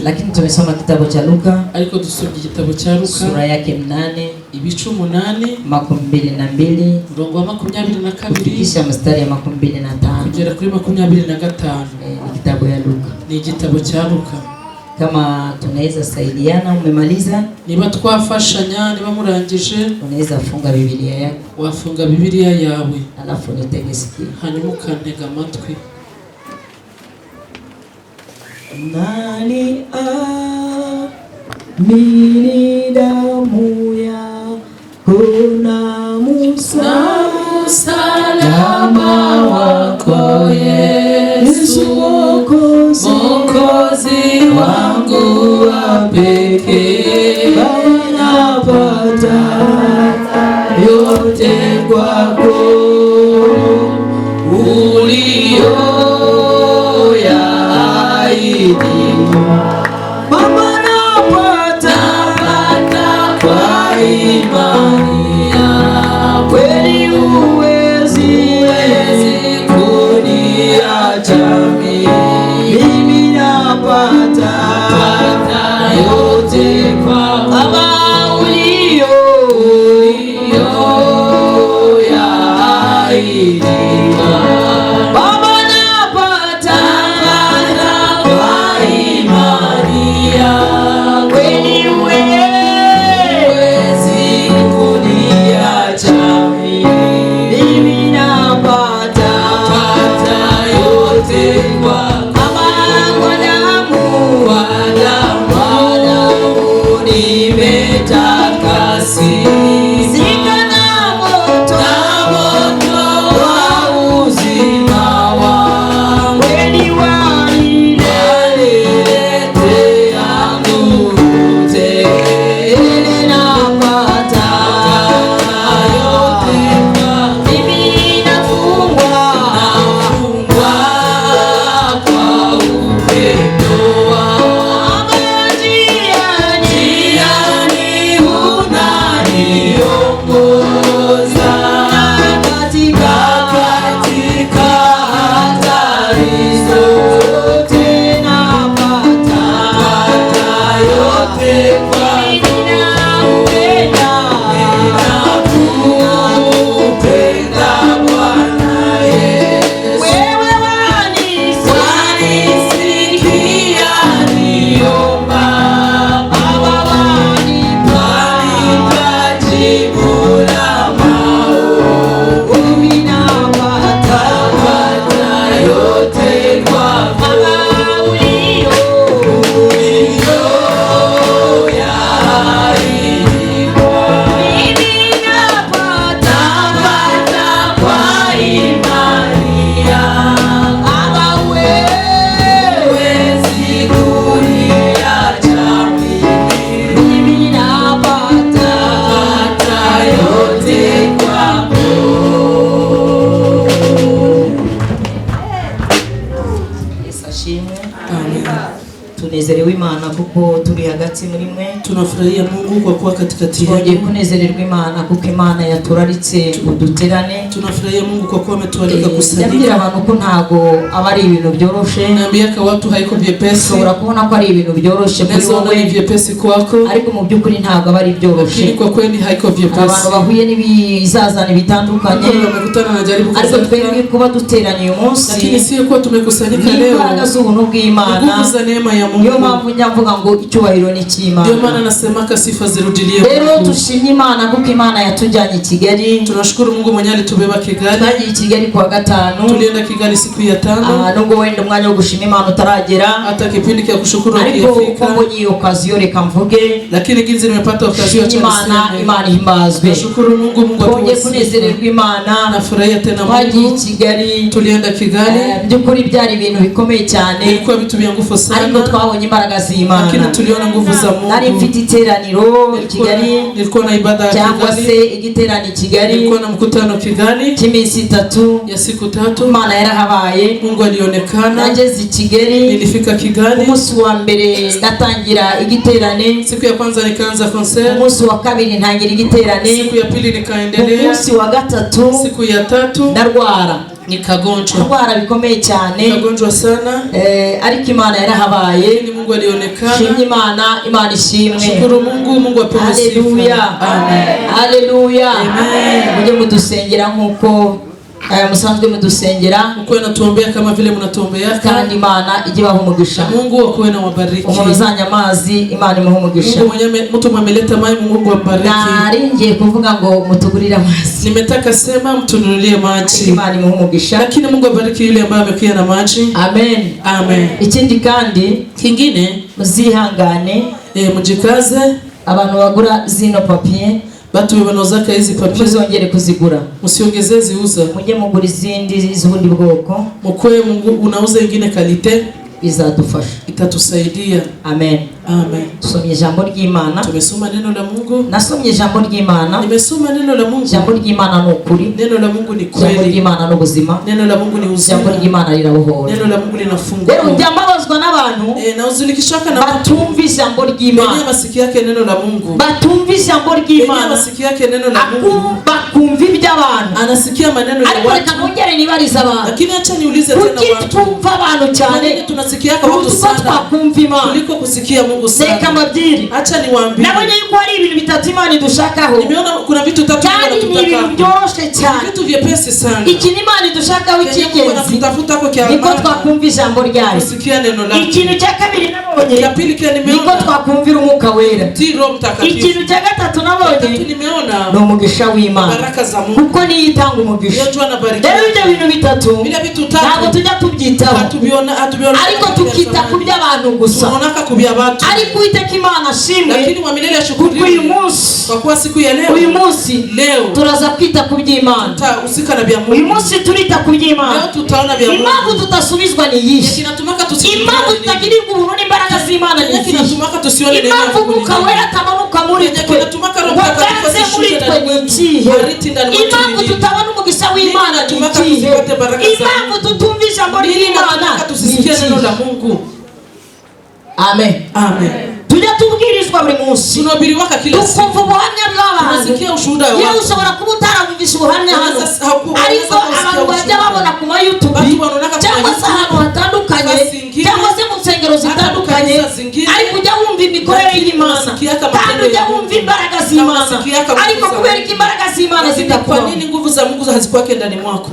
Lakini tumesoma kitabu cha Luka, ariko dusomye igitabo cya Luka sura yake 8 ibice 8 22 murongo wa 22 kisha mstari ya 25 kugera kuri 25. Ni kitabu ya Luka. Ni igitabo cya Luka. Kama tunaweza saidiana, umemaliza? Niba twafashanya, niba murangije, unaweza funga Biblia yako. Wafunga Biblia yawe, alafu nitege sikio, hanyuma ukantega amatwi. Nani amini damu yako na msalaba wako Yesu, Mwokozi wangu wa pekee, napata yote kwako Mama napata kwa imani ya kweli, huwezi kuniacha mimi, napata yote kwa Baba ulioyaahidi. Tunezerewe Imana kuko turi hagati muri mwe. Tunafurahia Mungu kwa kuwa katikati yetu. Twongeye kunezererwa Imana kuko Imana yaturaritse uduterane. Tunafurahia Mungu kwa kuwa ametualika kusanyika. Ndabwira abantu ko ntago abari ibintu byoroshe. Naambia kwa watu haiko vyepesi. Ushobora kubona ko ari ibintu byoroshe kuri wowe, ni vyepesi kwako, ariko mu byukuri ntago abari byoroshe. Kwa kweli haiko vyepesi. Abantu bahuye n'ibizazana bitandukanye, wamekutana na jaribu ariko twebwe kuba duteranye uyu munsi, lakini sio kwa tumekusanyika leo, imbaraga z'ubuntu bw'Imana, nguvu za neema ya Mungu. Ndio mpamvu nyavuga ngo icyubahiro ni cy'Imana. Ndio maana nasemaka sifa zirudilie. Rero tushimye Imana kuko Imana yatujyanye Kigali. Tunashukuru Mungu mwenye alitubeba Kigali. Twagiye Kigali kwa gatanu. Tulienda Kigali siku ya 5. Nubwo wenda umwanya wo gushima Imana utaragera, hata kipindi cha kushukuru hakifika, ariko ni occasion reka mvuge, lakini ginzi nimepata occasion cha Imana himbazwe. Nashukuru Mungu atuweze kunezererwa Imana. Nafurahia tena Mungu. Twagiye Kigali. Tulienda Kigali. Byukuri byari ibintu bikomeye cyane. Ilikuwa vitu vya nguvu sana. Ariko twabonye imbaraga z'Imana. Lakini tuliona nguvu za Mungu. Nari mfite iteraniro Kigali. Nilikuwa na ibada ya Kigali. Cyangwa se igiterane Kigali. Nilikuwa na mkutano Kigali. Kiminsi 3. Ya siku 3. Imana yarahabaye. Mungu alionekana. Nageze Kigali. Nilifika Kigali. Umunsi wa mbere ndatangira igiterane. Siku ya kwanza nikaanza concert. Umunsi wa kabiri ntangira igiterane. Siku ya pili nikaendelea. Umunsi wa gatatu. Siku ya 3 ndarwara. Nikagonjwa. Indwara bikomeye cyane. Nikagonjwa sana. Ariko Imana yarahabaye. Ni Mungu alionekana. Shimye Imana ishimwe. Shukuru Mungu apewe sifa. Haleluya. Amen. Haleluya. Amen. Mujye mudusengera nkuko musanzwe mudusengera. Uko natuombea kama vile mnatuombea. Kandi Imana ije baho umugisha. Mungu akuwe na wabariki. Umuzanya amazi Imana imuhe umugisha. Mungu mwenyewe mtu ameleta maji, Mungu abariki. Naringiye kuvuga ngo mutugurire amazi. Nimetaka sema mtununulie maji. Imana imuhe umugisha. Lakini Mungu abariki yule ambaye amekuja na maji. Amen. Amen. Ikindi kandi kingine muzihangane mujikaze abantu bagura zino papier batu bibanozaka hizi papier muzongere kuzigura musiongeze ziuza mujye mugura izindi z'ubundi bwoko mukwe Mungu unauza ingine kalite izadufasha itatusaidia. Amen. Amen. Tusomye ijambo ry'Imana. Tumesoma neno la Mungu. Nasomye ijambo ry'Imana. Nimesoma neno la Mungu. Ijambo ry'Imana ni ukuri. Neno la Mungu ni kweli. Ijambo ry'Imana ni ubuzima. Neno la Mungu ni uzima. Ijambo ry'Imana lirabohora. Neno la Mungu linafungua. Rero byambabazwa n'abantu na uzunikishaka na batumva ijambo ry'Imana. Benye masikio yake neno la Mungu. Batumva ijambo ry'Imana. Benye masikio yake neno la Mungu. Bakumva iby'abantu. Anasikia maneno ya watu. Ariko reka nongere nibariza abantu. Lakini acha niulize tena watu. Kukitumva abantu cyane. Tunasikia watu sana. Kumva Imana. Kuliko kusikia Mungu sana. Reka mbabwire. Acha niwaambie. Nabonye yuko hari ibintu bitatu Imana idushakaho. Nimeona kuna vitu tatu Imana tunataka. Ni ibintu byoroshye cyane. Vitu vyepesi sana. Iki ni Imana idushakaho ikigenzi. Tunatafuta kwa kiasi. Niko twakumva ijambo ryayo. Kusikia neno lake. Ikintu cya kabiri nabonye. Ya pili kia nimeona. Niko twakumvira umwuka wera. Roho Mtakatifu. Ikintu cya gatatu nabonye. Nimeona. Ni umugisha w'Imana. Baraka za Mungu. Kuko ni itanga umugisha. Yeye anabariki. Rero ibyo bintu bitatu. Bila vitu tatu. Ntabwo tujya tubyitaho. Hatubiona. Ariko tukita kuby'abantu gusa. Tunaonaka kubya watu. Ariko Uwiteka Imana shimwe. Lakini wa milele ashukuriwe. Uyu munsi. Kwa kuwa siku ya leo. Uyu munsi. Leo. Turaza kwita kuby'Imana. Usika na bya Mungu. Uyu munsi turita kuby'Imana. Leo tutaona bya Mungu. Impamvu tutasubizwa ni yishi. Kinatumaka tusione. Impamvu tutagirirwa ubuntu n'imbaraga z'Imana ni yishi. Kinatumaka tusione neno. Impamvu Mwuka Wera atamanuka muri twe. Kinatumaka Roho Mtakatifu muri twe ni ikihe. Impamvu tutabona umugisha w'Imana ni ikihe. Impamvu tutumva ijambo ry'Imana tusikie neno la Mungu. Amen. Amen. Tujya tubwirizwa buri munsi. Tunahubiriwa kila siku. Tukumva ubuhamya bw'abantu. Tunasikia ushuhuda wa watu. Yewe ushobora kuba utaramvisha ubuhamya hano. Ariko abantu bajya babona ku YouTube cyangwa se ahantu hatandukanye cyangwa se mu nsengero zitandukanye ariko ujya wumva imikorere y'Imana kandi ujya wumva imbaraga z'Imana ariko kubera ko imbaraga z'Imana zitakubaho. Kwa nini nguvu za Mungu hazikwake ndani mwako?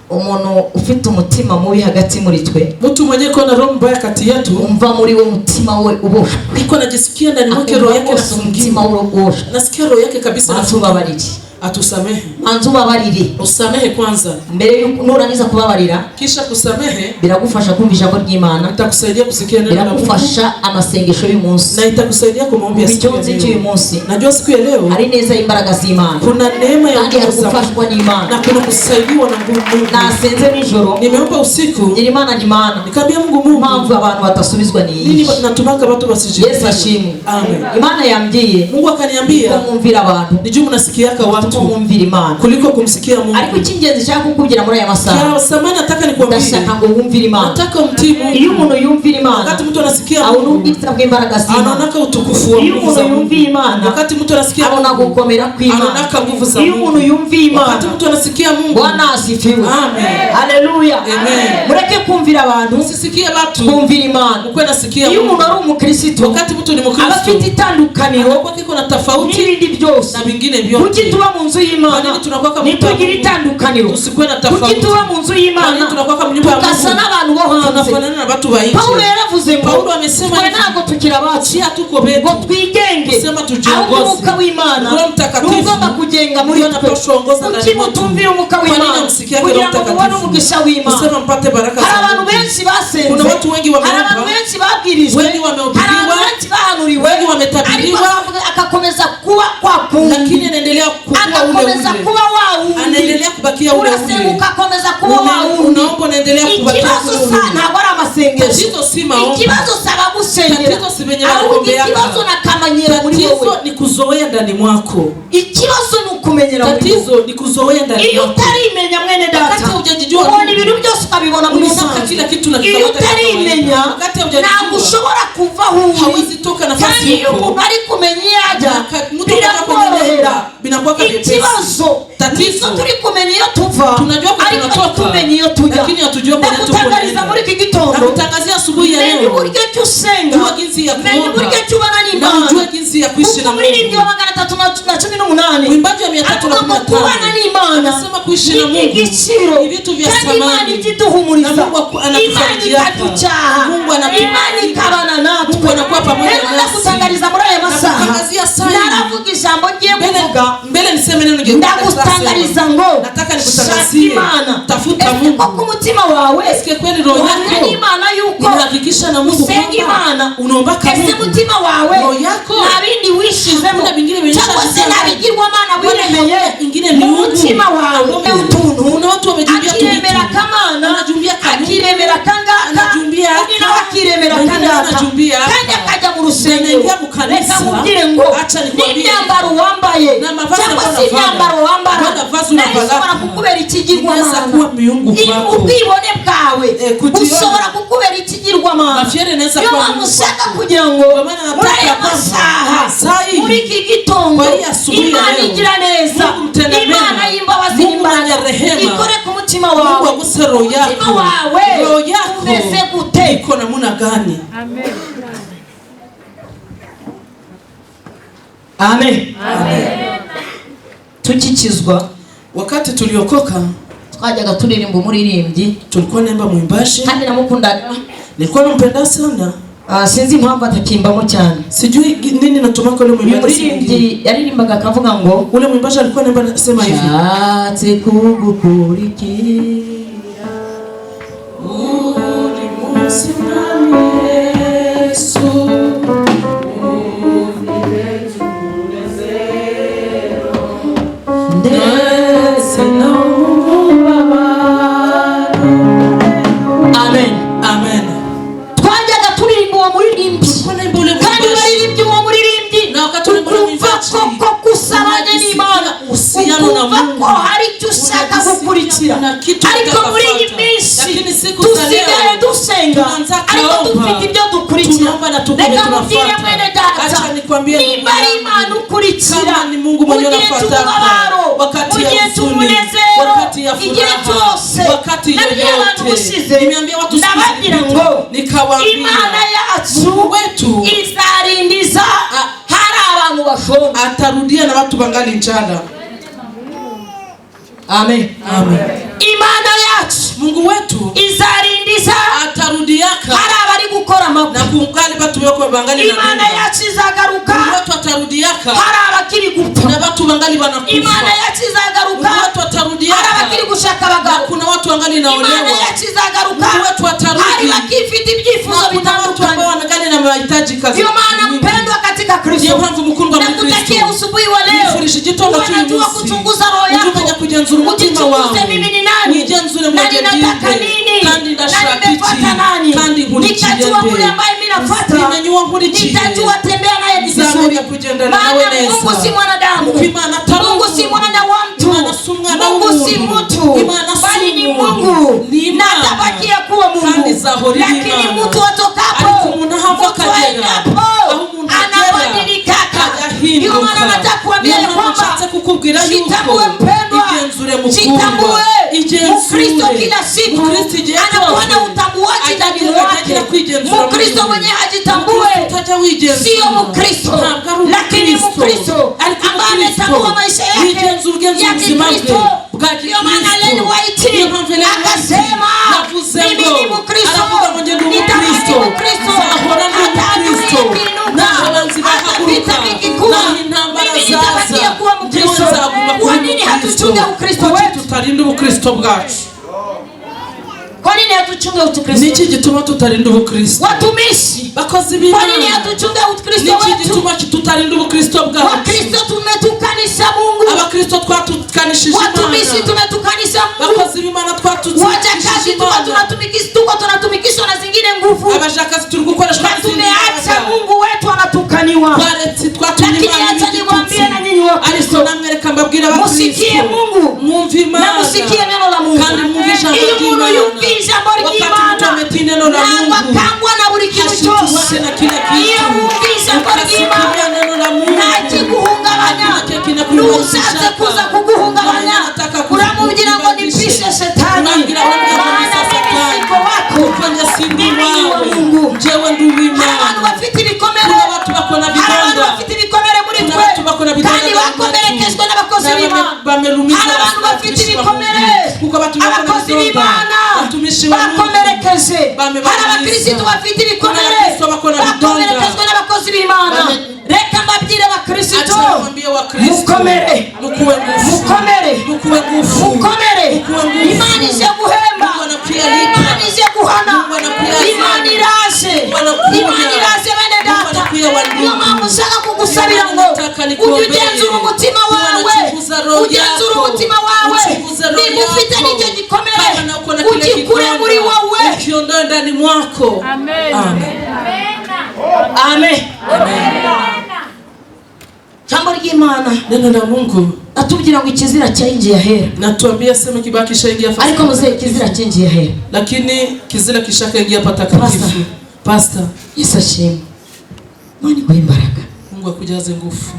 Umuntu ufite umutima mubi hagati muri twe, mtu mwenye kona roho mbaya kati yetu, umva muri we mutima we uboshwe. Niko najisikia ndani mwake roho yake umutima we uboshwe. Nasikia roho yake kabisa atubabarire. Atusamehe. Anzubabarire. Usamehe kwanza. Mbere yuko nurangiza kubabarira, kisha kusamehe, biragufasha kumva ijambo ry'Imana. Itakusaidia kusikia neno la Mungu. Biragufasha amasengesho y'umunsi. Na itakusaidia kwa maombi ya siku ya leo. Najua siku ya leo hari neza imbaraga z'Imana. Kuna neema ya Mungu gufashwa n'Imana. Na kuna kusaidiwa na Mungu. Nasenze nijoro. Nimeomba usiku. Imana ni Imana. Nikamwambia Mungu mpamvu abantu batasubizwa ni iyi. Nini natumaka watu basije. Yesu ashimwe. Amen. Imana yambwiye. Mungu akaniambia. Kumvira abantu. Nijue mnasikiaka watu. Imana kuliko kumsikia Mungu. Ariko icyingenzi cyako kukubwira muri aya masaha. Ya samani nataka nikwambie. Ndashaka ngo wumvire Imana. Nataka umtii Mungu. Iyo umuntu yumvira Imana. Wakati mtu anasikia Mungu. Aunubitsa bw'imbaraga z'Imana. Anaonaka utukufu wa Mungu. Iyo umuntu yumvira Imana. Wakati mtu anasikia Mungu. Abona gukomera kw'Imana. Anaonaka nguvu za Mungu. Iyo umuntu yumvira Imana. Wakati mtu anasikia Mungu. Bwana asifiwe. Amen. Haleluya. Amen. Mureke kumvira abantu. Usisikie watu. Kumvira Imana. Ukwe nasikia Mungu. Iyo umuntu ari umukristo. Wakati mtu ni mkristo. Abafite itandukaniro. Kwa kiko na tofauti. N'ibindi byose. Na vingine vyote. Kuki tuba mu nzu y'Imana. Nitugira itandukaniro. Tusikwe na tofauti. Kuki tuba mu nzu y'Imana. Tukasa n'abantu bo hanze. Tunafanana na watu wa nje. Paulo yaravuze ngo Paulo amesema twe ntabwo tukira abacu tuko betu. Ngo twigenge. Sema tujiongoze. Ahubwo Umwuka w'Imana. Roho Mtakatifu. Ugomba kugenga muri twe. Kuki mutumvira Umwuka w'Imana. Kugira ngo mubone umugisha w'Imana. Sema mpate baraka za Mungu. Hari abantu benshi basenze. Kuna watu wengi wameomba. Hari abantu benshi babwirijwe. Wengi wamehubiriwa. Hari abantu benshi bahanuriwe. Wengi wametabiriwa. Akakomeza kuwa kwa kundi. Lakini anaendelea kuwa ule ule. Kuwa wao. Anaendelea kubakia ule ule. Unasemuka komeza kuwa wao. Unaomba unaendelea kubakia ule ule. Ikibazo sana ntabwo ari amasengesho. Tatizo si maombi. Ikibazo saba gusengera. Tatizo si benye bakombeaka. Ikibazo nakamanyira muri wowe. Tatizo ni kuzoea ndani mwako. Ikibazo ni ukumenyera muri wowe. Tatizo ni kuzoea ndani mwako. Iyo utarimenya mwene data. Wakati hujajijua. Ubona ibintu byose ukabibona muri Unataka kila kitu na iyo utarimenya. Wakati hujajijua. Ntabwo ushobora kuva hu. Hawezi toka nafasi yako. Kandi iyo umuntu ari kumenya yajya. Birakorohera. bikorohera. Ikibazo nizo turi kumenya iyo tuva ariko tumenye iyo tujya. Ndakutangariza muri iki gitondo menye uburyo cy'usenga, menye uburyo cy'ubana n'Imana. Umuririmbyi wa 318 avuga ngo kubana n'Imana ni igiciro, kandi Imana ikiduhumuriza, Imana ikaducyaha, Imana ikabana natwe. Rero ndakutangariza muri aya masaha, naravuga ijambo ngiye kuvuga, ndagutangariza ngo shaka Imana. Ko ku mutima wawe uhamya n'Imana yuko usenga Imana, ese mutima wawe nta bindi wishizemo cyangwa se nta bigirwamana wiremeye mu mutima wawe. Utuntu akiremera kamana, akiremera kangaka, undi nawe akiremera kangaka, kandi akajya mu rusengero. Reka mubwire ngo n'imyambaro wambaye cyangwa se imyambaro wambara ishobora kukubera ikigirwamana. Ubwibone bwawe ushobora kukubera ikigirwamana. Niyo mpamvu ushaka kugira ngo muri aya masaha, muri iki gitondo, Imana igira neza, Imana y'imbabazi n'Imana ikore ku mutima wawe. Umutima wawe umeze gute? Iko namuna gani? Amen. Amen. Amen. Tukikizwa, wakati tuliokoka twajyaga turirimba umuririmbyi, tulikuwa naimba mwimbaji, kandi namukundaga, nilikuwa nampenda sana. Sinzi impamvu atakimbamo cyane, sijui nini natuma kwa ule mwimbaji yaririmbaga akavuga ngo ule mwimbaji alikuwa naimba sema hivi, nshatse kugukurikira uri munsi mwami Yesu, Amen. Amen. Twajyaga turirimba uwo muririmbyi, kandi baririmbye uwo muririmbyi ukumva ko gusabanya n'Imana, ukumva ko hari icyo ushaka gukurikira. Ariko muri iyi minsi dusigaye dusenga ariko dufite ibyo dukurikira. Reka mubwire mwene data, nimba ari Imana ukurikira mu gihe cy'umubabaro, mu gihe cy'umunezero, igihe cyose, nabwiye abantu bushize, ndababwira ngo Imana yacu izarindiza hari abantu bashonje, atarudia na watu bangali njala. Amen. Amen. Imana yacu, Mungu wetu izarindiza atarudiaka hari abari gukora amakosa, na kungali batu bako bangali na Imana yacu izagaruka Mungu wetu atarudiaka hari abakiri gupfa, na batu bangali banakufa. Imana yacu izagaruka Mungu wetu atarudiaka hari abakiri gushaka abagabo, kuna watu wangali naolewa. Imana yacu izagaruka Mungu wetu atarudi hari bakifite ibyifuzo bitandukanye. Wangali na mahitaji kazi. Ndio maana mpendwa katika Kristo, nakutakia usubuhi wa leo unajua kuchunguza roho yako, ujichunguze mimi ni nani, na ninataka nini, na nimefuata nani. Nitajua kule ambaye mimi nafuata, nitajua tembea naye ni vizuri. Maana Mungu si mwanadamu, Mungu si mwana wa mtu, Mungu si mtu, bali ni Mungu, na atabakia kuwa Mungu. Lakini mtu atokapo, mtu aendapo, anabadilika. Ndio maana nataka kuambia kwamba jitambue mpendwa, jitambue. Mkristo kila siku anakuwa na utambuaji ndani mwake. Mkristo mwenye hajitambue sio Mkristo, lakini Mkristo ambaye ametambua maisha yake ya Kikristo. Ndio maana Ellen White akasema, mimi ni Mkristo, nitabaki Mkristo hata adui akiinuka, hata vita vikikuwa, mimi nitabakia kuwa Mkristo. Kwa nini hatuchunge Ukristo wetu? Tutarinda Ukristo bwacu. Kwa nini hatuchunge Ukristo? Niki gituma tutarinda Ukristo? Watumishi, bakozi b'Imana, kwa nini hatuchunge Ukristo wetu? Niki gituma tutarinda Ukristo bwacu? Wakristo tumetukanisha Mungu, abakristo twatukanishije Imana, watumishi tumetukanisha Mungu, bakozi b'Imana twatukanishije Imana, tunatumikishwa na zingine nguvu, abashakazi turi gukoreshwa tumeacha Mungu wetu anatukaniwa. Lakini acha niwaambie na nyinyi Wakristo, musikie Mungu, mwumve Imana, na musikie neno la Mungu, kandi mwumve ijambo ry'Imana. Neno la Mungu wakangwa na buri kintu cyose, iyo mwumve ijambo ry'Imana nta kiguhungabanya, Ushatse kuza kuguhungabanya uramubwira ngo nipishe shetani. Maana mimi siko wako. Mimi ni wa Mungu. Abantu bafite ibikomere, abantu bafite ibikomere muri twe kandi bakomerekejwe n'abakozi b'Imana. Abantu bafite ibikomere, abakozi b'Imana bakomerekeje. Hari abakristo bafite ibikomere bakomerekejwe n'abakozi b'Imana. Reka mbabwire abakristo, mukomere, mukomere, mukomere. Imana ije guhemba, Imana ije guhana, Imana iraje, Imana iraje bene data. Niyo mpamvu ushaka kugusabira ngo ujye ugenzura umutima wawe, ugenzura umutima wawe. Niba ufite n'icyo gikomere ugikure muri wowe, ukiondoe ndani mwako. Amen. Amen. Jambo ry'Imana, neno la Mungu atubwira ngo ikizira cyaingiye ahera. Natuambia sema kibaki shaingia fasa. Ariko mzee ikizira cyaingiye ahera. Lakini kizira kishakaingia patakatifu. Pastor, Yesu ashimwe. Mwani kwa imbaraga. Mungu akujaze nguvu.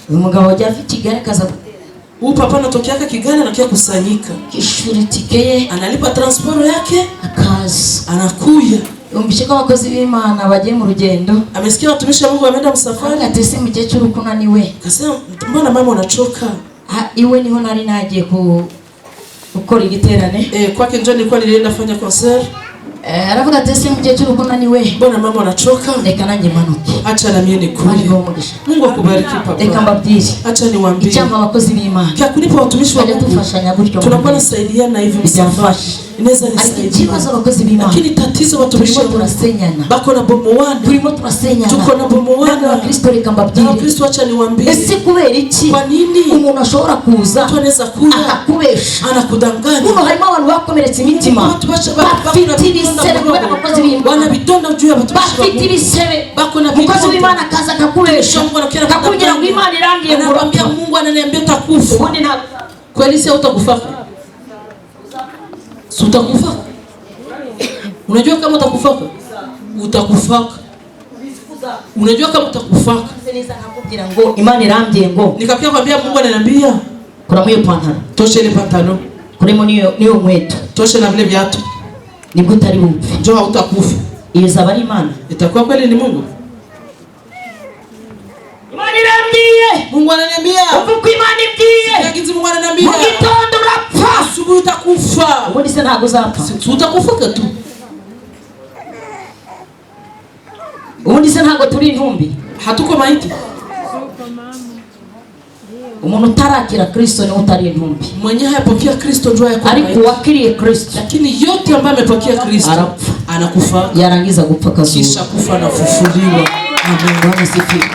Uyu mugabo wajya afite Kigali kaza gutera. Huyu papa anatokea Kigali anakia kusanyika. Kishuri tikeye, analipa transport yake, akazi. Anakuya. Umbishika abakozi b'Imana bagiye mu rugendo. Amesikia watumishi wa Mungu wameenda msafari. Atese mukecuru kunaniwe. Akasema mbona mama unachoka? Iwe niho nari nagiye gukora igiterane. Kwake njoo nilikuwa nilienda fanya concert. Aravuga atese mukecuru kunaniwe. Mbona mama unachoka? Reka nanjye manuke. Acha na mimi nikuje. Mungu akubariki papa. Reka mbabwire. Acha niwaambie. Icyamba abakozi b'Imana. Kwa kunipa watumishi wa Mungu. Tufashanya gutyo. Tunakuwa nasaidiana hivi msafari. Inaweza nisaidia. Ikibazo abakozi b'Imana. Lakini tatizo watumishi turasenyana. Bako na bomoana. Turimo turasenyana. Tuko na bomoana. Wa Kristo reka mbabwire. Kristo acha niwaambie. Ese kubera iki? Kwa nini? Umuntu ashobora kuza. Tunaweza kuja. Akakubesha. Anakudanganya. Uno harimo abantu bakomeretse imitima. Bafite ibisebe kubera abakozi b'Imana. Wana bidonda juu ya watumishi. Bafite ibisebe. Bako na mukozi w'Imana akaza akakubesha. Akakugira ngo Imana irangiye ngo anakuambia Mungu ananiambia utakufa. Ubundi na kweli si utakufa. Si utakufa. Unajua kama utakufa? Utakufa. Unajua kama utakufa? Sasa nakubwira ngo Imana irangiye ngo nikakia kwambia Mungu ananiambia kura mwiyo pantalo. Toshe ile pantalo. Kuremo niyo mweto. Toshe na vile viatu. Nibwo utari bupfe. Njoo hautakufa. Iyo zaba ari Imana. Itakuwa kweli ni Mungu. Imana irangiye. Mungu ananiambia. Uko Imana ibwiye. Yagize Mungu ananiambia. Mugitondo urapfa. Asubuhi utakufa. Ubundi se ntago uzapfa. Si utakufa tu. Ubundi se ntago turi intumbi. Hatuko maiti. Umuntu utarakira Kristo ni utari intumbi. Mwenye hayapokea Kristo ndio yako. Ariko wakiriye Kristo. Lakini yote ambaye amepokea Kristo arapfa. Anakufa. Yarangiza gupfa kazuba. Kisha kufa na kufufuliwa. Amen. Bwana sifiwe.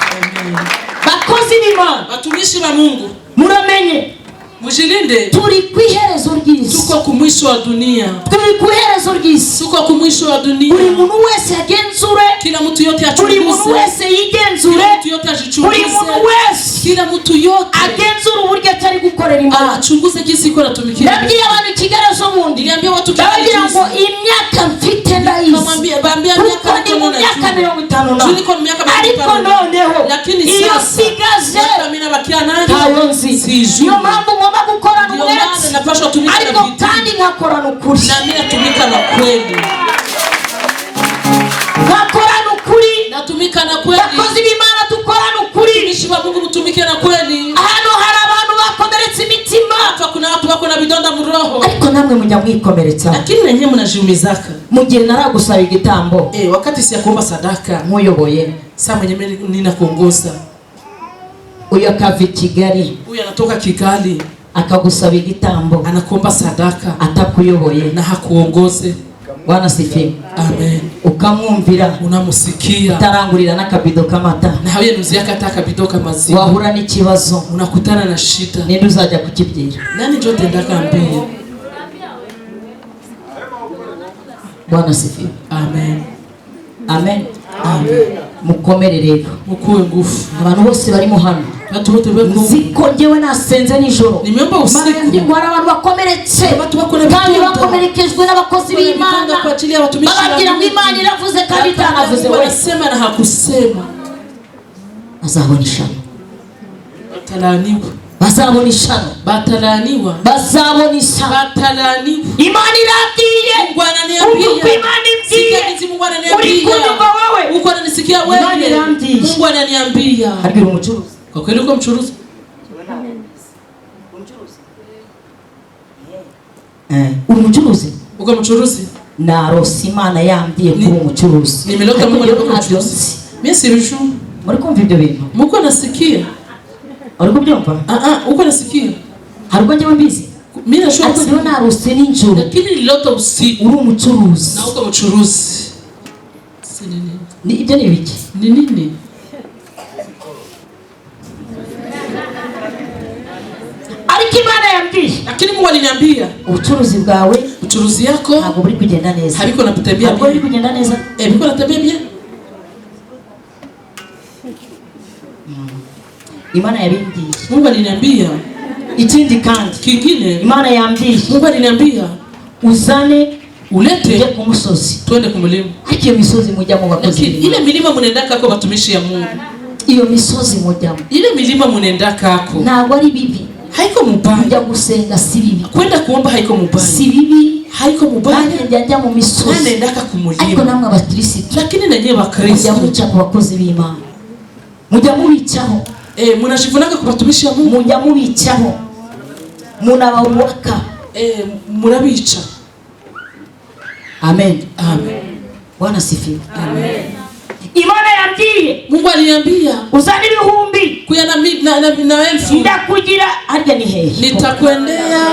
Bakozi b'Imana. Batumishi ba Mungu. Muramenye. Mujilinde. Turi kwiherezo ry'isi. Tuko kumwisho wa dunia. Turi kwiherezo ry'isi. Tuko kumwisho wa dunia. Buri muntu wese agenzure. Kila mtu yote achunguze. Buri muntu wese yigenzure. Kila mtu yote ajichunguze. Buri muntu wese. Kila mtu yote agenzure uburyo atari gukorera Imana. Achunguze jinsi iko natumikira. Nabwiye abantu Kigali zo mundi. Niliambia watu Kigali ngo imyaka mfite ndayizi. Namwambia bambia miaka niko na 50 na. Tuliko miaka 50. Ariko noneho. Lakini iyo sigaze. Mimi nabakia nani? Tayonzi. Niyo mpamvu ngomba gukora n'umwete. Napaswa tumika na bidii. Kandi nkakora n'ukuri. Na mimi natumika na kweli. Nakora n'ukuri. Natumika na kweli. Bakozi b'Imana tukora n'ukuri. Tumishi wa Mungu mtumike na kweli. Hano hari abantu bakomeretse imitima. Hapa kuna watu wako na vidonda mu roho. Ariko namwe mujya mwikomeretsa. Lakini nanyi mnajiumizaka. Mugihe naragusaba igitambo. Wakati si kuomba sadaka. Muyoboye. Sasa mwenye nina kuongoza. Uyo akava Kigali. Huyu anatoka Kigali. Akagusaba igitambo. Anakuomba sadaka. Atakuyoboye. Na hakuongoze. Bwana sifiwe. Amen. Ukamwumvira. Unamusikia. Tarangurira n'akabido kamata. Na hawe nuziaka hata akabido kamaziwa. Wahura n'ikibazo. Unakutana na shida. Ninde uzajya kukibwira? Nani ndio tendaka mbele? Bwana sifiwe. Amen. Amen. Amen. Mukomere rero. Mukuwe ngufu. Abantu bose barimo hano. Watu wote beko. Ziko ngewe nasenze nijoro. Nimeomba usiku. Ndiko abantu bakomeretse. Kandi bakomerekejwe n'abakozi b'Imana. Babagira ngo Imana iravuze kandi itanavuze we. Wasema na hakusema. Azabona ishano. Atalaniwa. bazabona ishano, batalaniwa, bazabona ishano, batalaniwa. Imana irabwiye, Mungu ananiambia, uko Imana ibwiye, Mungu ananiambia, uri kunyumva wewe, uko unanisikia wewe, Imana irambwiye, Mungu ananiambia. Haribira umucuruzi, Kwa kweli uko mchuruzi? umucuruzi, Uko mchuruzi? narose Imana yambwiye kuba umucuruzi. Nimelota Mungu alikuwa mchuruzi. Mimi sirushu. Muri kumva ibyo bintu? Muko nasikia? Uri kubyumva? Uko nasikia? Hariko njye mbizi. Mimi nashuka kwa narose ninjoro. Lakini nilota usiku. Uri umucuruzi. Na uko mchuruzi. Si nini? Ni ibyo ni biki? Ni nini? Ariko Imana yambwiye. Lakini Mungu aliniambia ubucuruzi bwawe, uchuruzi yako ntabwo buri kugenda neza. Habiko napitembea bien. Ntabwo buri kugenda neza. Biko natembea bien. Imana yabimbwiye. Mungu aliniambia. Ikindi kandi kingine Imana yambwiye. Mungu aliniambia uzane ulete ku musozi. Twende ku mulima. Ariko iyo misozi mujyamo bakozi. Ile milima munendaka ko batumishi ya Mungu. Iyo misozi mujyamo. Ile milima munendaka ko. Ntabwo ari bibi. Haiko mubaya. Kujya gusenga si bibi. Kwenda kuomba haiko mubaya. Si bibi. Haiko mubaya. Njya mu misozi. Nendaka ku mulima. Ariko namwe abakristo. Lakini nanyi bakristo. Mujya muca ku bakozi b'Imana. Mujya mubicaho. Munashifunaka ku batumishi ya Mungu. Mujya mubicaho. Munabawaka. Murabica. Amen. Amen. Bwana sifiwe. Amen. Imana yambwiye. Mungu aliniambia uzani ibihumbi kuya na elfu. Ndakugira harya ni hehe? Nitakwendea.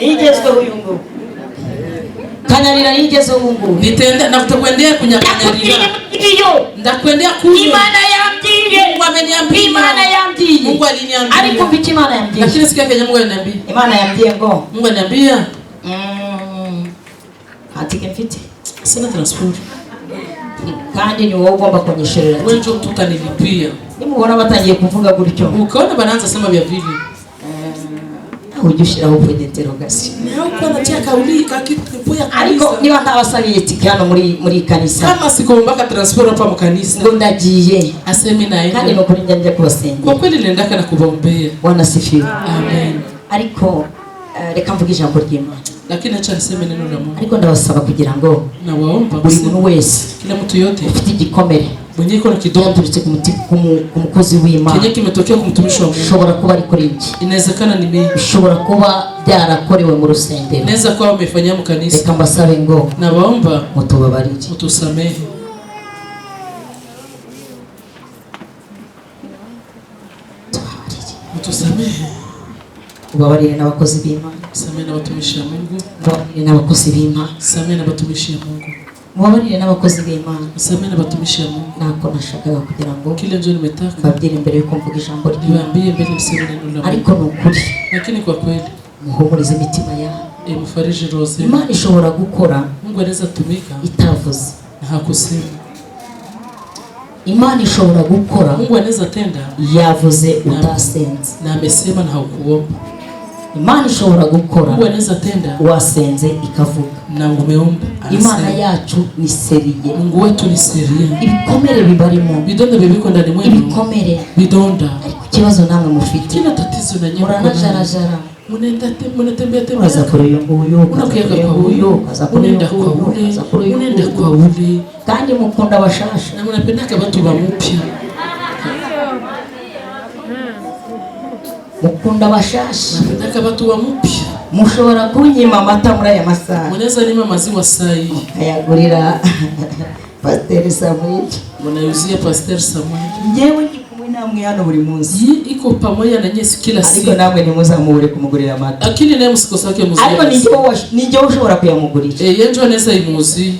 Nigezwe uyu ngo. Kanyarira yigeze ubu ngo. Nitenda nakutakwendea kunyakanyarira. Ndakwendea kuyo. Imana yambwiye. Mungu ameniambia. Imana yambwiye. Mungu aliniambia. Ariko mfite Imana yambwiye. Lakini sikia Kenya Mungu aliniambia. Imana yambwiye ngo. Mungu aliniambia. Hatike mfite. Sina transport. Kandi ni wowe ugomba kunyishyurira. Wewe ndio tutanilipia. Nimubona batangiye kuvuga gutyo. Ukaona banaanza sema vya vile. Ujyushiraho interrogation. Naho uko natia kauli kakipoya kanisa. Ariko niba ntabasabiye tikano muri kanisa. Kama sikombaka transport hapa mu kanisa. Ngo ndagiye. Aseme naenda. Kandi no kuri njye kubasengera. Kwa kweli nendaka na kubombea. Bwana sifiwe. Amen. Ariko reka mvuge ijambo ry'Imana. Lakini acha niseme neno la Mungu. Ariko ndabasaba kugira ngo na waomba buri muntu wese, kila mtu yote ufite igikomere mwenye iko na kidogo turutse ku mukozi w'Imana, kenye kimetokea kumtumishi wa Mungu. Ushobora kuba ari kuri iki, inawezekana ni mimi, ushobora kuba byarakorewe mu rusengero, inaweza kuwa umefanyia mu kanisa. Reka mbasabe ngo na waomba mutubabarire, mutusamehe. Mutusamehe. Ubabarire n'abakozi b'Imana. Samehe n'abatumishi ya Mungu. Ubabarire n'abakozi b'Imana. Samehe n'abatumishi ya Mungu. Ubabarire n'abakozi b'Imana. Samehe n'abatumishi ya Mungu. Nako nashakaga kugira ngo kile ndio nimetaka babwire imbere yuko mvuga ijambo ry'Imana. Niwaambie mbele mseme neno la Mungu. Ariko n'ukuri. Lakini kwa kweli muhumurize imitima yao. Mufarije rose. Imana ishobora gukora. Mungu anaweza tumika itavuze. Na hakusema. Imana ishobora gukora. Mungu anaweza tenda yavuze utasenze. Na amesema na haukuomba. Imana ishobora gukora. Mungu anaweza tenda wasenze ikavuga. Na umeomba. Imana yacu ni seriye. Mungu wetu ni seriye. Ibikomere bibarimo. Bidonda bibiko ndani mwenu. Ibikomere. Bidonda. Kibazo namwe mufite. Kila tatizo na nyama. Muranajara. Munatembea Unaza kure yunguyo. Unakuyaga kwa huyo. Unaenda kwa ule. Unaenda kwa ule. Kandi mukunda bashasha. Na munapendaka watu bamupya. Mukunda bashasha. Munapendaka watu bamupya. Mushobora kunyima amata muri aya masaha. Munaweza nima maziwa sai. Ayagurira Pastor Samuel. Munayuzia Pastor Samuel. Njewe ndi kumwe namwe hano buri munsi. Iko pamoja na Yesu kila siku. Ariko namwe nimuzamure kumugurira amata. Akili naye musikosa yake muzuri. Ariko nije ushobora kuyamugurira. Yenjo anaweza imuzi.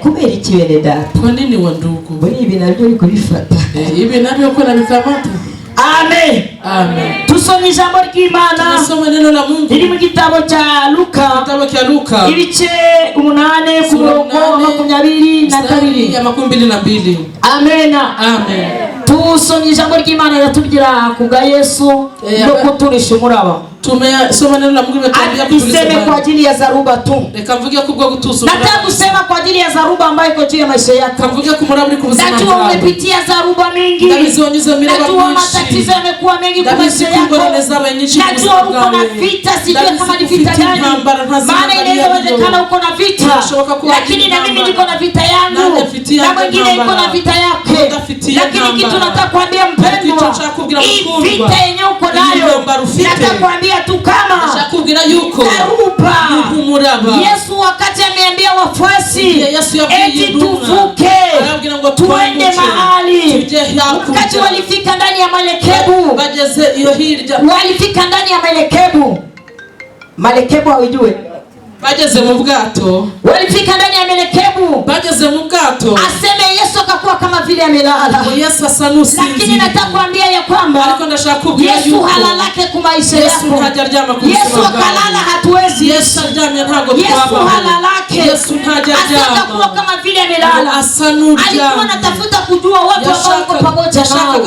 Kubera iki bene data? Kwa nini wa ndugu? Buri ibi nabyo uri kubifata. Ibi nabyo ko nabikamata. Amen. Amen. Tusome ijambo ry'Imana. Tusome neno la Mungu. Riri mu gitabo cya Luka. Gitabo cya Luka. Ibice 8 ku murongo wa 22. Ya 22. Amen. Amen. tusomye ijambo ry'Imana riratubwira kuga Yesu no kuturisha umuraba. Tumesoma neno la Mungu limetuambia tuseme kwa ajili ya zaruba tu. Nikamvugia kubwa kutusu. Nataka kusema kwa ajili ya zaruba ambayo iko juu ya maisha yako. Nikamvugia kumuraba ni kubuzima. Najua umepitia zaruba mingi. Najua matatizo yamekuwa mengi kwa maisha yako. Najua uko na vita, sijui kama ni vita gani. Maana inawezekana uko na vita. Lakini na mimi niko na vita yangu. Na mwingine yuko na vita yake. Lakini kitu nataka kuambia mpendwa, hii vita yenyewe uko nayo. Nataka kuambia tu kama zaruba. Yesu wakati ameambia wafuasi eti tuvuke tuende mahali, wakati walifika ndani ya malekebu, walifika ndani ya malekebu. Malekebu hawijue bageze mu bwato, walifika ndani ya melekebu, bageze mu bwato, aseme Yesu akakuwa kama vile amelala. Yesu asanusi. Lakini nataka kuambia ya kwamba Yesu halalake kwa maisha yako. Yesu akalala hatuwezi. Yesu aryamye ntago twaba. Yesu halalake. Yesu ntajaryama. Akakuwa kama vile amelala. Asanurya. Alikuwa anatafuta kujua watu ambao tuko pamoja nao.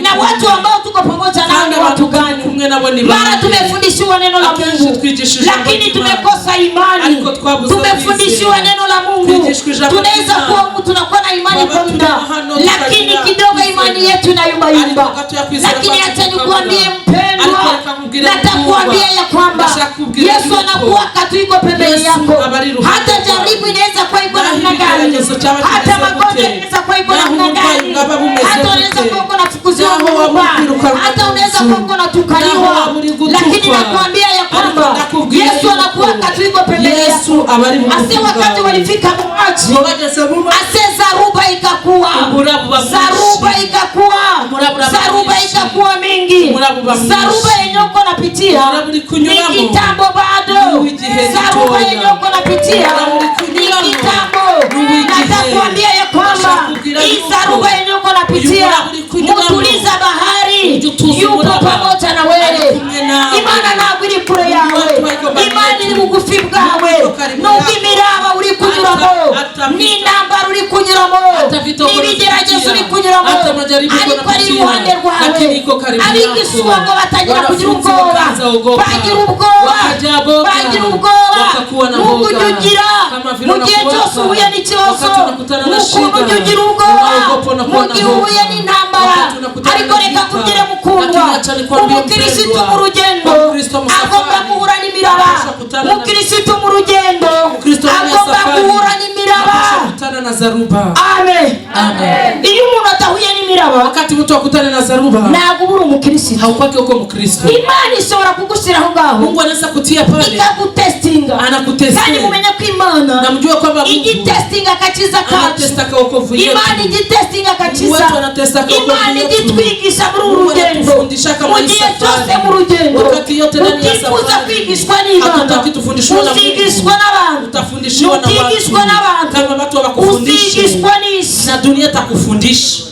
Na watu ambao tuko pamoja nao ni watu gani? Mara tumefundishwa neno la Mungu, lakini tumekosa imani. Tumefundishwa neno la Mungu, tunaweza kuwa mtu tunakuwa na imani kwa muda, lakini kidogo imani yetu inayumbayumba. Lakini acha nikuambie mpendwa, natakuambia ya kwamba Yesu anakuwa katuiko pembeni yako. Hata jaribu inaweza kuwa iko namna gani, hata magonjwa inaweza kuwa iko namna gani, hata unaweza kuwa uko nafukuziwa nyumba, hata unaweza kuwa uko natukaniwa, lakini nakuambia ya kwamba Yesu anakuwa katuiko pembeni yako. Ase wakati walifika maji, ase zaruba ikakuwa, zaruba ikakuwa, zaruba ikakuwa mingi. Zaruba yenye uko napitia ni kitambo bado. Zaruba yenye uko napitia ni kitambo. Natakuambia ya kwamba hii zaruba yenye uko napitia, mutuliza bahari yupo pamoja na wewe. Imana ntabwo iri kure yawe, imana iri bugufi bwawe. Nubwo imiraba uri kunyuramo, n'intambara uri kunyuramo, n'ibigeragezo uri kunyuramo, ariko ari iruhande rwawe. Abigishwa ngo batangira kugira ubwoba, bagira ubwoba, bagira ubwoba. Nubwo ujya ugira mu gihe cyose uhuye n'ikibazo, n'ukuntu ujya ugira ubwoba mu gihe uhuye n'intambara. Ariko reka kugira mukundwa, umukirisitu mu rugendo agomba guhura n'imiraba. Umukirisitu mu rugendo agomba guhura n'imiraba. Amen. Iyo umuntu atahuye n'imiraba, wakati mtu akutane na zaruba, ntabwo uri umukirisitu. Haupaki uko mkristo. Imana ishobora kugushyiraho ngaho, Mungu anaweza kutia pale, ikagutestinga, anakutestinga. Kandi mumenye ko Imana namjua kwamba Mungu igitestinga akakiza kacu. Anatestinga wokovu yetu. Imana igitestinga akakiza. Imana igitwigisha muri urugendo. Mu gihe cyose mu rugendo, utifuza kwigishwa n'Imana, utigishwa n'abantu, utafundishwa na watu. Utigishwa n'abantu, kama watu wakufundisha, utigishwa n'isi, na dunia itakufundisha.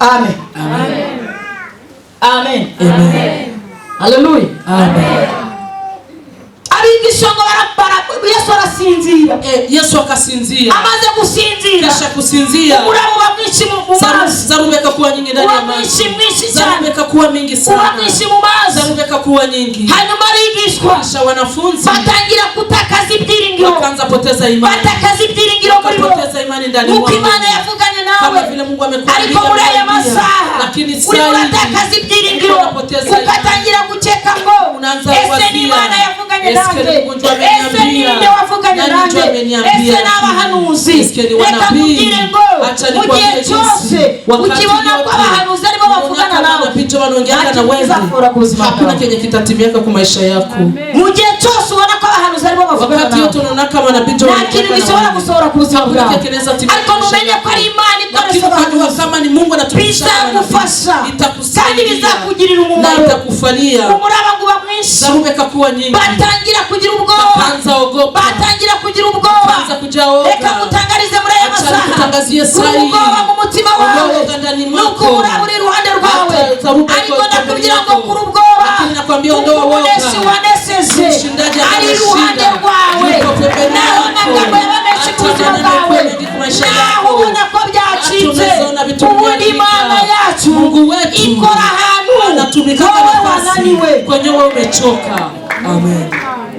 Amen. Amen. Amen. Amen. Hallelujah. Amen. Abigishwa ngo Yesu arasinzira. Yesu akasinzira. Amaze gusinzira, kisha kusinzira, umuraba wamwishi mu mazi. Zaruba ikakuwa nyingi ndani ya maji. Zaruba ikakuwa mingi sana. Wamwishi mu mazi. Zaruba ikakuwa nyingi. Hanyuma abigishwa, kisha wanafunzi batangira kutakaza ibyiringiro. Wakaanza poteza imani. Batakaza ibyiringiro muri bo. Poteza imani ndani mwao. Imana yavuganye nawe, kama vile Mungu amekuambia. Ariko muri aya masaha, lakini sasa unatakaza ibyiringiro, ukatangira gucheka ngo ese ni Imana yavuganye nawe, ese ni nde wavuganye nawe, ese n'abahanuzi. Reka kubwire ngo mu gihe cyose ukibona ko abahanuzi aribo bavugana nawe, hakuna kenye kitatimiaka kwa maisha yako. Mu gihe cyose ubona ko abahanuzi aribo bavugana nawe, wakati yote unaona kama nabii lakini bishobora gusohora ku buzima bwawe, ariko numenye ko ari Imana ikora kama ni Mungu anatupisha, bizagufasha kandi bizakugirira umumaro, na itakufalia. Umuraba ngo bamwishi, zaruba ikakuwa nyingi, batangira kugira ubwoba, batangira kugira ubwoba. Reka mutangarize muri aya masaha, ubwoba mu mutima wawe, nuko umuraba uri iruhande rwawe, ariko nakubwira ngo kuri ubwoba, umuneshi wanesheje ari iruhande rwawe. Naho amagambo y'abaneshi ku buzima bwawe, naho ubona ko byacitse, ubundi Imana wananiriwe, kwenye wewe umechoka. Amen.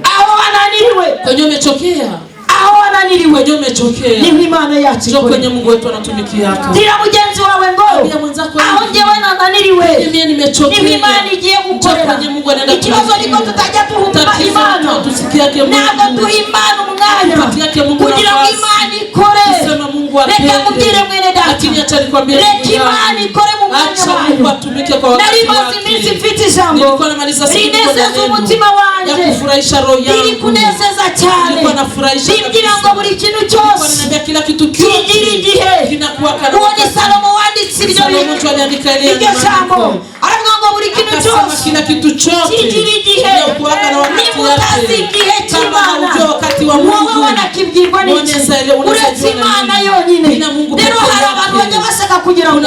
aho wananiriwe, kwenye umechokea, aho wananiriwe, kwenye umechokea, ni Imana yacu. Ndio kwenye Mungu wetu anatumikia hapa. Tira mugenzi wawe ngo aho njyewe nananiriwe, mimi nimechokea, ni Imana igiye gukorera. Ikibazo niko tutajya tuhumba Imana, ntabwo duha Imana umwanya kugira ngo Imana ikore. Reka mubwire mwene data, reka Imana ikore mu mwanya wayo. Nari maze iminsi mfite ijambo rinezeza umutima wanjye, riri kunezeza cyane, rimbwira ngo buri kintu cyose kigira igihe. Uwo ni Salomo wanditse iryo jambo, aravuga ngo buri kintu cyose kigira igihe. Niba utazi igihe cy'Imana, wowe wanakibwirwa n'iki? Uretse Imana yonyine. Rero hari abantu bajya bashaka kugira ngo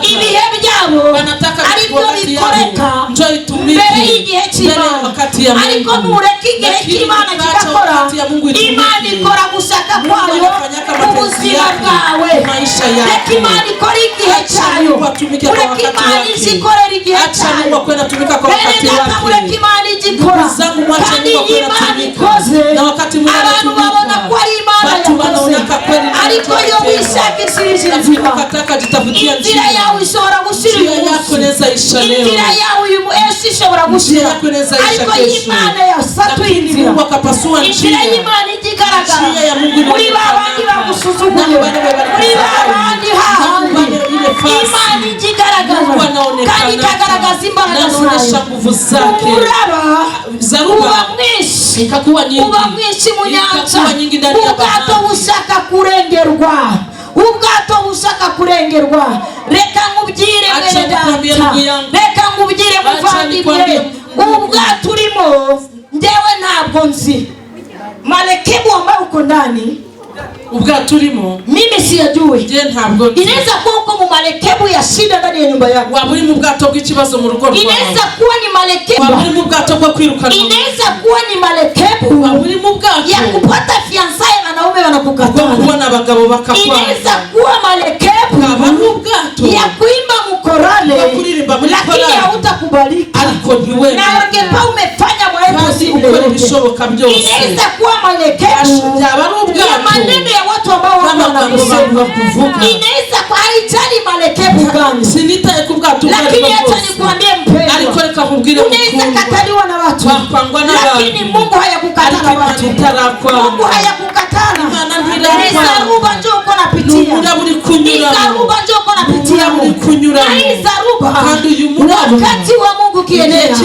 ibihe byabo aribyo bikoreka mbere y'igihe cy'Imana, ariko nureka igihe cy'Imana kigakora, Imana ikora gushaka kwayo mu buzima bwawe. Reka Imana ikora igihe cyayo, ureka Imana izikorera igihe cyayo. Bene data, ureka Imana igikora, kandi iyi Imana ikoze abantu babona ko ari Imana yakoze. Ariko iyo wishakishirije inzira yawe ishobora gushira umunsi, inzira yawe uyu munsi ishobora gushira, ariko Imana yasatuye inzira y'Imana ikigaragara muri babandi bagusuzugura, muri babandi hahandi Imana ikigaragara kandi ikagaragaza imbaraga zayo. Umuraba uba mwinshi mu nyanja, ubwato bushaka kurengerwa, ubwato bushaka kurengerwa. Reka nkubwire mwene data, reka nkubwire muvandimwe, ubwato urimo njyewe ntabwo nzi. Marekebu ambayo uko ndani, ubwato urimo mimi siyajui. Je, ntabwo inaweza kuwa uko mu marekebu ya shida ndani ya nyumba yako, waba uri mu bwato bw'ikibazo mu rugo rwawe, inaweza kuwa ni marekebu, waba uri mu bwato bwo kwirukana, inaweza kuwa ni marekebu, waba uri mu bwato ya kupata fiansaye wanaume wanakukataa, kubona abagabo bakakwanga, inaweza kuwa marekebu, waba mu bwato ya kuimba mkorale lakini hautakubalika, ariko ntiwe na wangepa umefanya mwaepo ukora ibishoboka byose. Inaweza kuwa marekebu ya maneno ya watu ambao wanakusema, inaweza kwa haitani marekebu gani, sinitaye ku bwato, lakini acha nikwambie mpendwa, ariko reka nkubwire, unaweza kataliwa na watu, lakini Mungu hayakukatana watu, Mungu hayakukatana. Ni zaruba njoo uko napitia, ni zaruba njoo uko napitia, na hii zaruba wakati wa Mungu kienea,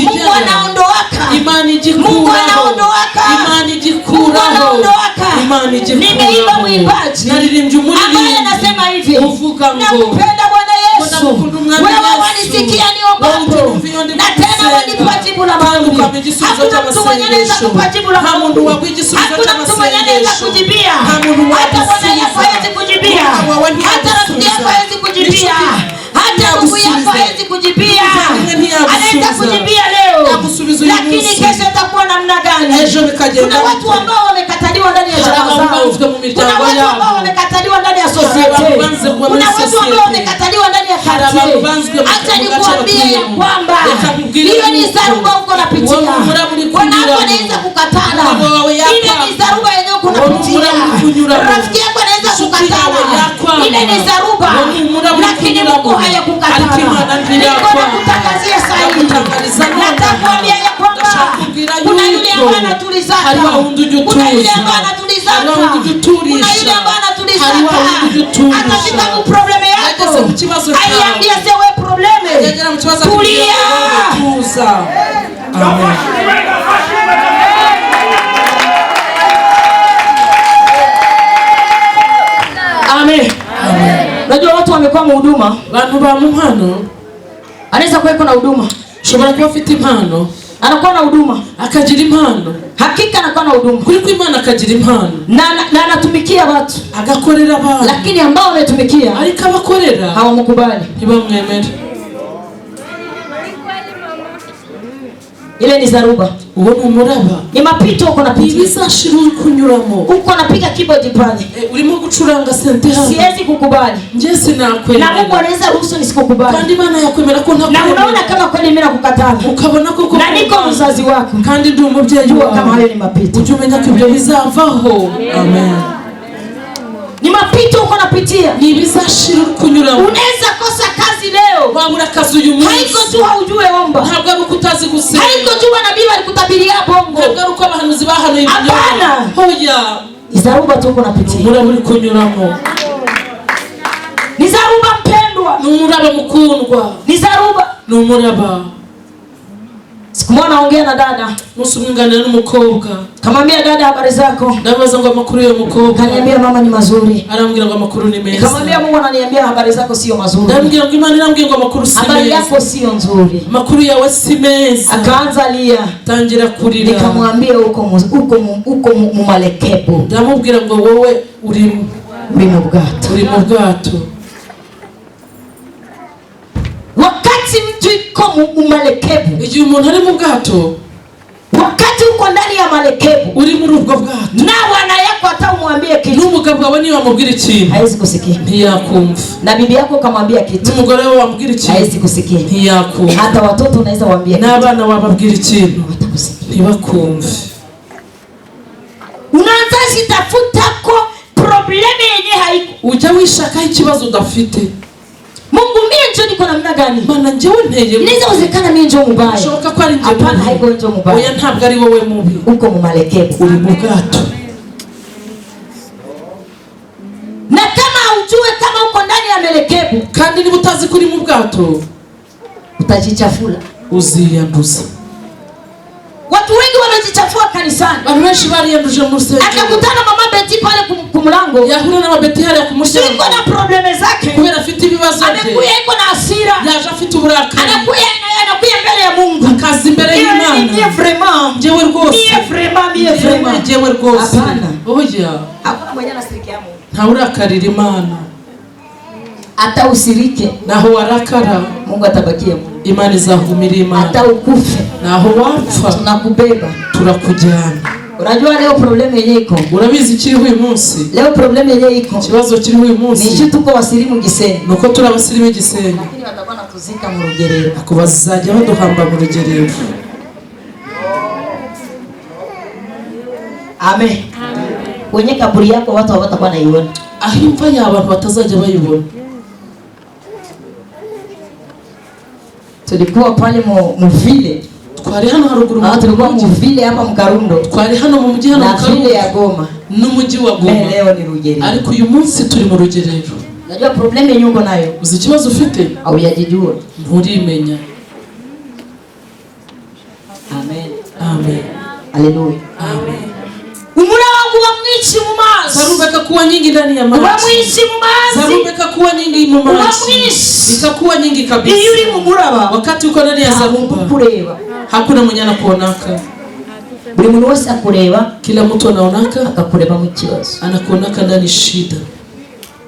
Mungu anaondoaka, Mungu anaondoaka, Mungu anaondoaka. Nimeimba mwimbaji ambaye anasema hivi, nakupenda Bwana Yesu, wewe wanisikia niombapo, na tena wanipa jibu la maombi. Hakuna mtu mwenye anaweza kupa jibu la maombi, hakuna mtu mwenye anaweza kujibia, hata Bwana yako hawezi kujibia, hata rafiki yako hawezi kujibia, hata ndugu yako hawezi kujibia. Anaweza kujibia leo, lakini kesho itakuwa namna gani? Kuna watu ambao wamekataliwa ndani ya jamaa zao, kuna watu ambao wamekataliwa ndani ya society, kuna watu ambao wamekataliwa ndani ya quartier. Acha nikuambie ya kwamba hiyo ni dharuba uko napitia. Kuna watu wanaweza kukatana, ile ni dharuba yenyewe uko napitia. Rafiki yako anaweza kukatana, ile ni dharuba, lakini Mungu hayakukatana. Niko nakutangazia sahihi, natakwambia ya kwamba kuna yule ambaye anatulizaka, kuna yule ambaye anatulizaka, kuna yule ambaye anatulizaka. Atafika ku probleme yako, aiambia sewe probleme, tulia. Amen. Najua watu wamekuwa mhuduma, bantu ba muhano, anaweza kuwa na huduma, shobora kuba afite impano, anakuwa na huduma, akagira impano, hakika anakuwa na huduma, kuri kwa Imana akagira impano, na anatumikia watu, agakorera abantu, lakini ambao wametumikia ariko abakorera hawamukubali, ntibamwemera. Ile ni zaruba. Uwo umuraba. Ni mapito uko napitia. Ibizashira kunyuramo. Uko napiga keyboard pale. Urimo gucuranga sente hano. Siwezi kukubali. Nje sinakwemera. Na Mungu anaweza ruhusu nisikukubali. Kandi Imana yakwemera ko ntakwemera. Na unaona kama kweli mimi nakukatana. Ukabona ko na niko mzazi wako. Kandi ndi umubyeyi wawe. Kama hayo ni mapito. Ujye umenya ko ibyo bizavaho. Amen. Ni mapito uko napitia. Ni ibizashira kunyuramo. Unaweza kosa kazi leo. Wabura kazi uyu munsi. Haiko tu haujue omba. Ntabwo ari ukutazi gusenga. Haiko tu nabii alikutabiria bongo. Ntabwo ari uko abahanuzi bahanuye ibyo. Hapana. Hoya. Izaruba tu uko napitia. Umuraba uri kunyuramo. Ni zaruba mpendwa. Ni umuraba mukundwa. Ni zaruba. Ni umuraba. Siku moja naongea na dada. Musumwanganira n'umukobwa. Kamwambia dada habari zako. Ndabaza ngo amakuru yo mukobwa. Kaniambia mama ni mazuri. Arambwira ngo amakuru ni meza. Kamwambia Mungu ananiambia habari zako sio mazuri. Ndambwira ngo Imana irambwira ngo amakuru si meza. Habari yako sio nzuri. Amakuru yawe si meza. Akaanza lia. Tangira kurira. Nikamwambia uko mu malekebu. Ndamubwira ngo wowe uri mu bwato. Uri mu bwato. Wakati mtu iko mu malekebu. Igihe umuntu ari mu bwato. Wakati uko ndani ya malekebu. Uri muri ubwo bwato. Na wana yako hata umwambie kitu. N'umugabo wawe niyo wamubwira ikintu. Haizi kusikia. Ntiyakumva. Na bibi yako kamwambia kitu. N'umugore wawe wamubwira ikintu. Haizi kusikia. Ntiyakumva. Hata watoto unaweza waambia kitu. N'abana wababwira ikintu. Ntibakumve. Unaanza sitafuta ko probleme yenye haiko. Ujya wishaka ikibazo udafite. Mungu mimi ndio niko namna gani? Mana njyewe nteye. Inaweza uwezekana mimi ndio mubaya. Shoka ko ari njye. Hapana, haiko ndio mubaya. Oya ntabwo ari wowe mubi. Uko mu malekebu. Uri mu bwato. Na kama ujue kama uko ndani ya malekebu, kandi niba utazi kuri mu bwato, utajichafula. Uziyanduza. Watu wengi wanajichafua kanisani. Abantu benshi bariyanduje mu rusengero. Akakutana mama Betty pale kumlango. Yahura na mama Betty hariya ku muryango. Siko na probleme zake. Kubera afite ibibazo bye. Amekuya iko na hasira. Yaje afite uburakari. Anakuya mbele ya Mungu. Akazi imbere y'Imana. Ni vraiment. Jewe rwose. Ni vraiment. Jewe rwose. Hapana. Oya. Hakuna mwenye anasirikia Mungu. Nta urakarira Imana. Hata usirike. Naho warakara. Mungu atabakia Mungu. Imana izahumira Imana. Hata ukufe. Naho wapfa. Tunakubeba. Turakujyana. Unajua leo probleme yenyewe iko. Urabizi kiri uyu munsi. Leo probleme yenyewe iko. Kibazo kiri uyu munsi. Ni tuko wasirimu Gisenyi. Nuko turi abasirimu Gisenyi. Lakini watakuwa natuzika mu rugerero. Ako bazajya baduhamba mu rugerero. Amen. Kwenye kaburi yako watu hawatakuwa naiona. Ahimva y'abantu batazajya bayibona. Tulikuwa pale mu vile. Twari hano haruguru mu tulikuwa mu vile hapa mu Karundo. Twari hano mu mujyi hano mu Karundo. Na vile ya Goma. N'umujyi wa Goma. Leo ni rugerero. Ariko uyu munsi turi mu rugerero. Unajua probleme yenyewe uko nayo. Uzi ikibazo ufite? Au yajijua. Nturimenya. Amen. Amen. Haleluya. Amen. Umura wangu wamwishi mu mazi. Zarubeka kuwa nyingi ndani ya maji. Wamwishi mu mazi. Zarubeka kuwa nyingi mu maji. Wamwishi. Ikakuwa nyingi kabisa. Iyo uri mu muraba. Wakati uko ndani ya zaruba. Kureba. Hakuna mwenye anakuonaka. Buri muntu wese akureba. Kila mtu anaonaka. Akakureba mu kibazo. Anakuonaka ndani shida.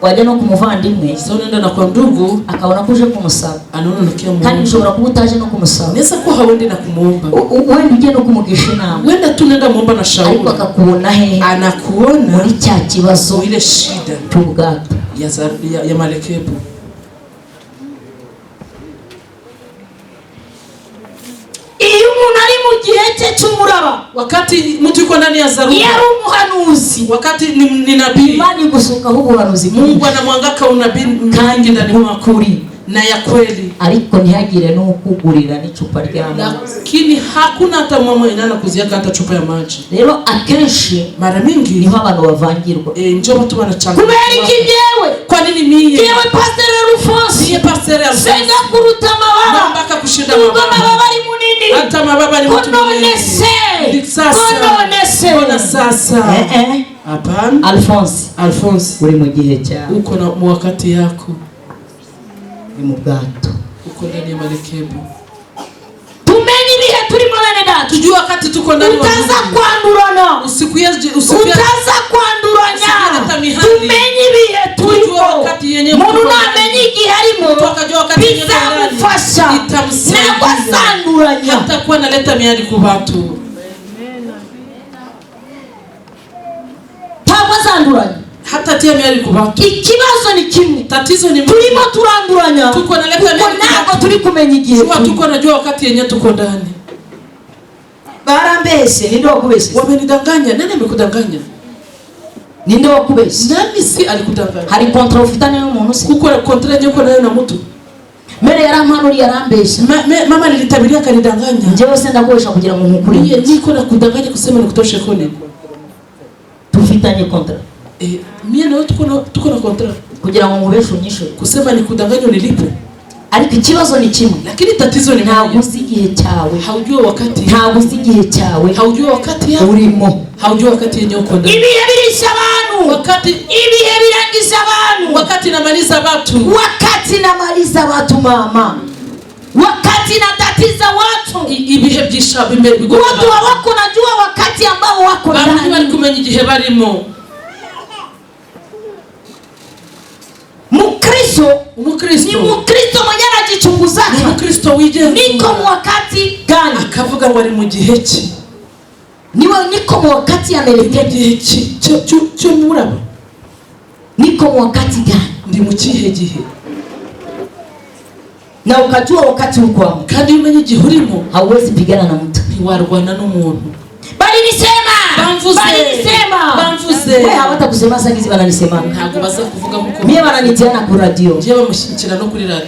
Wajya no kumuvandimwe. Sasa unaenda na kwa ndugu. Akaona kuje kumusaba. Anaona nukia Mungu. Kandi ushobora kubutaje no kumusaba. Neza ko hawendi na kumuomba. Wewe uje no kumugisha inama. Wenda tunaenda muomba na shauri. Ariko akakubona hehe? Anakuona muri cya kibazo ile shida cy'ubwato ya malekebu. Iyo umuntu ari mu gihe cye cy'umuraba, wakati mtu yuko ndani ya zaruba, yari umuhanuzi, wakati ni nabii, Imana igusukaho ubuhanuzi, Mungu anamwangaka unabii kangi ndani mwakuri na ya kweli, ariko ntihagire no kugurira n'icupa ry'amazi. Lakini hakuna hata mama inana kuziaka hata chupa ya maji. Rero akenshi mara mingi niho abantu bavangirwa. Njoo watu wanachanga. Kubera iki jewe? Kwa nini mie? Jewe Pastor Rufus. Mie Pastor Rufus. Senga kuruta mababa. Mpaka kushinda mababa. Kuruta mababa ni munini. Hata mababa ni mtu munini. Kononese. Kona sasa. Hapana. Alphonse. Uri mu gihe cya. Uko na wakati yako. Ni mu bwato. Uko ndani ya malekebu. Tumenye ibihe turimo bene data. Tujue wakati tuko ndani wa utaza kwandurana. Utaza kwanduranya. Tumenye ibihe turimo. Mungu namenye igihe arimo bizamufasha ntabwo azanduranya, hatakuwa analeta miadi ku watu, ntabwo azanduranya, hata tia miadi ku watu. Ikibazo ni kimwe, tatizo ni moja, turimo turanduranya, tuko naleta miadi, ntabwo turi kumenya igihe, tuko najua wakati yenye tuko ndani. Barambeshe, ninde wakubeshe? Wamenidanganya. Nani amekudanganya? Ninde wakubeshe? Nani si alikudanganya? Hari kontra ufitane n'umuntu se? Kuko kontra nyoko nayo na mtu. Mere yarampanuri yarambeshe. Mama nilitabiria kanidanganya. Njyewe se ndakoresha kugira ngo nkukuri. Niye niko na kudanganya kusema nikutoshe kone. Tufitanye kontra. Mie na tuko na kontra. Kugira ngo nkubeshe unyisho. Kusema nikudanganya nilipe. Ariko ikibazo ni kimwe, lakini tatizo ni ntabwo uzi igihe cyawe, haujua wakati, ntabwo uzi igihe cyawe, haujua wakati yako urimo, haujua wakati yenye uko ndani. Ibihe birisha abantu, wakati ibihe birangisha abantu, wakati namaliza watu, wakati namaliza watu mama, wakati natatiza watu, ibihe byisha bimerwa. Watu hawako najua wakati ambao wako ndani, abantu bari kumenya igihe barimo. Umukristo ni Mukristo mwenye anajichunguza, ni Mukristo wigenza, niko mu wakati gani, akavuga ngo ari mu gihe ki, niwe niko mu wakati amelekea gihe ki cyo muraba, niko mu wakati gani, ndi mu kihe gihe, na ukajua wakati uko, kandi umenye igihe urimo, hauwezi pigana na mtu, ntiwarwana n'umuntu. Bamvuze wewe hawata kusema sasa hizi bananisema, ntabwo baza kuvuga muko mie bananitiana ku radio, je bamushyikira no kuri radio,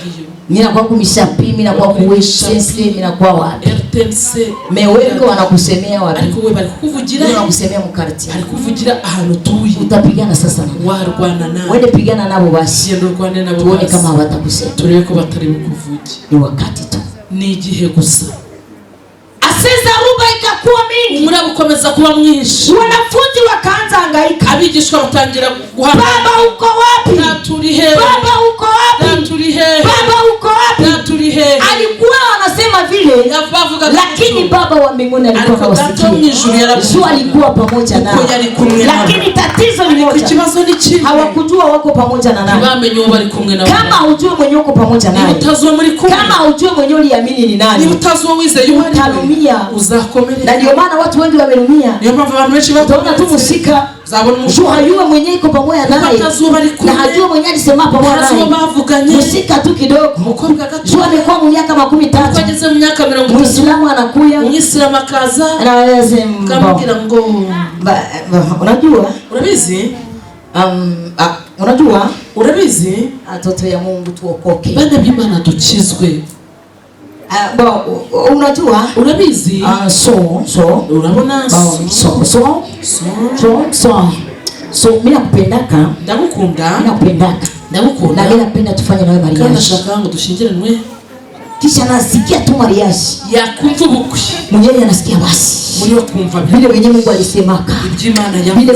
mimi nakuwa kumishapi, mimi nakuwa kuweshense, mimi nakuwa wapi RTNC, meweko wanakusemea wapi, ariko wewe bari kukuvugira, wanakusemea mu quartier, ari kuvugira ahantu tuyi, utapigana sasa na warwana na wende pigana nabo basi, yendo rwane nabo, tuone kama hawatakusema, turebe ko batari bukuvuge. Ni wakati tu, ni igihe gusa. Aseza ruba ikakuwa mingi, umuraba ukomeza kuba mwinshi, wanafunzi wakaanza hangaika, abigishwa batangira guhana, baba uko wapi, naturi he, baba uko wapi, naturi he, baba uko wapi, naturi he. Alikuwa anasema vile, lakini baba wa mbinguni alikuwa anawasikia, Yesu alikuwa pamoja nao, lakini tatizo ni moja, hawakujua wako pamoja na nani. Kama hujue mwenye uko pamoja naye, kama hujue mwenye uliamini ni nani, utalumia, na ndio maana watu wengi wamelumia. Utaona tu musika hajua mwenye iko pamoja naye, na hajua mwenye alisema pamoja naye, musika tu kidogo, jua amekuwa miaka 13, Muislamu anakuya, Muislamu akaza anasema unajua, unajua urabizi, atoto ya Mungu tuokoke, bana bimana dukizwe. Unajua, urabizi, urabona, mimi nakupendaka, ndagukunda, na mimi napenda tufanye nawe mariage, kana shaka ngo dushingiranwe. Kisha nasikia tu mariage yakumva ubukwe, mwenyewe anasikia basi, muri yo kumva vile wenyewe Mungu alisemaka, iby'Imana ya